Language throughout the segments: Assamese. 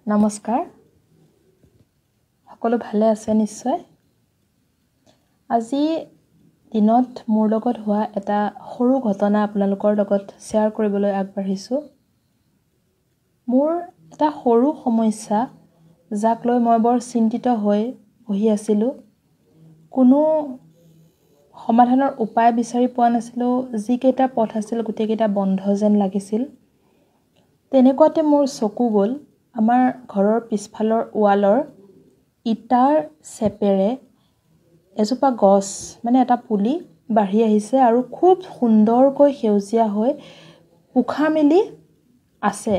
নমস্কাৰ সকলো ভালে আছে নিশ্চয় আজি দিনত মোৰ লগত হোৱা এটা সৰু ঘটনা আপোনালোকৰ লগত শ্বেয়াৰ কৰিবলৈ আগবাঢ়িছো মোৰ এটা সৰু সমস্যা যাক লৈ মই বৰ চিন্তিত হৈ বহি আছিলো কোনো সমাধানৰ উপায় বিচাৰি পোৱা নাছিলো যি কেইটা পথ আছিল গোটেইকেইটা বন্ধ যেন লাগিছিল তেনেকুৱাতে মোৰ চকু গ'ল আমাৰ ঘৰৰ পিছফালৰ ৱালৰ ইটাৰ চেপেৰে এজোপা গছ মানে এটা পুলি বাঢ়ি আহিছে আৰু খুব সুন্দৰকৈ সেউজীয়া হৈ পোখা মেলি আছে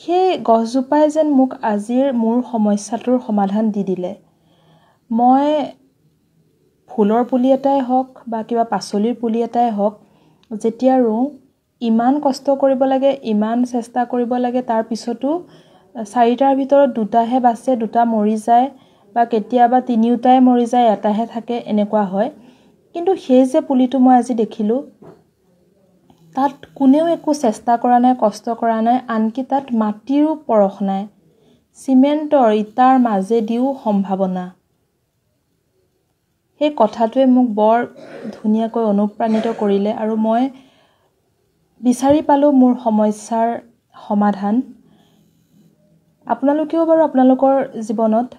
সেই গছজোপাই যেন মোক আজিৰ মোৰ সমস্যাটোৰ সমাধান দি দিলে মই ফুলৰ পুলি এটাই হওক বা কিবা পাচলিৰ পুলি এটাই হওক যেতিয়া ৰুওঁ ইমান কষ্ট কৰিব লাগে ইমান চেষ্টা কৰিব লাগে তাৰ পিছতো চাৰিটাৰ ভিতৰত দুটাহে বাছে দুটা মৰি যায় বা কেতিয়াবা তিনিটাই মৰি যায় এটাহে থাকে এনেকুৱা হয় কিন্তু সেই যে পুলিটো মই আজি দেখিলো তাত কোনেও একো চেষ্টা কৰা নাই কষ্ট কৰা নাই আনকি তাত মাটিৰো পৰখ নাই সিমেন্টৰ ইটাৰ মাজেদিও সম্ভাৱনা সেই কথাটোৱে মোক বৰ ধুনীয়াকৈ অনুপ্ৰাণিত কৰিলে আৰু মই বিচাৰি পালো মোৰ সমস্যাৰ সমাধান আপোনালোকেও বাৰু আপোনালোকৰ জীৱনত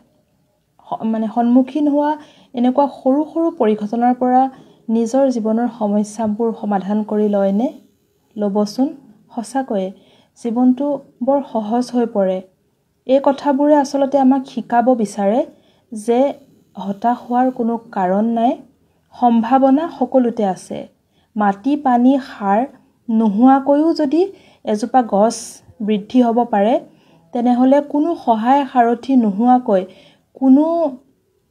মানে সন্মুখীন হোৱা এনেকুৱা সৰু সৰু পৰিঘটনাৰ পৰা নিজৰ জীৱনৰ সমস্যাবোৰ সমাধান কৰি লয়নে লবচোন সঁচাকৈ জীৱনটো বৰ সহজ হৈ পৰে এই কথাবোৰে আচলতে আমাক শিকাব বিচাৰে যে হতাশ হোৱাৰ কোনো কাৰণ নাই সম্ভাৱনা সকলোতে আছে মাটি পানী সাৰ নোহোৱাকৈও যদি এজোপা গছ বৃদ্ধি হ'ব পাৰে তেনেহলে কোনো সহায় সাৰথি নোহোৱাকৈ কোনো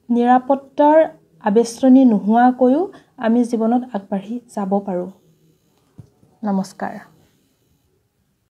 নিৰাপত্তাৰ আবেষ্টনী নোহোৱাকৈও আমি জীৱনত আগবাঢ়ি যাব পাৰো নমস্কাৰ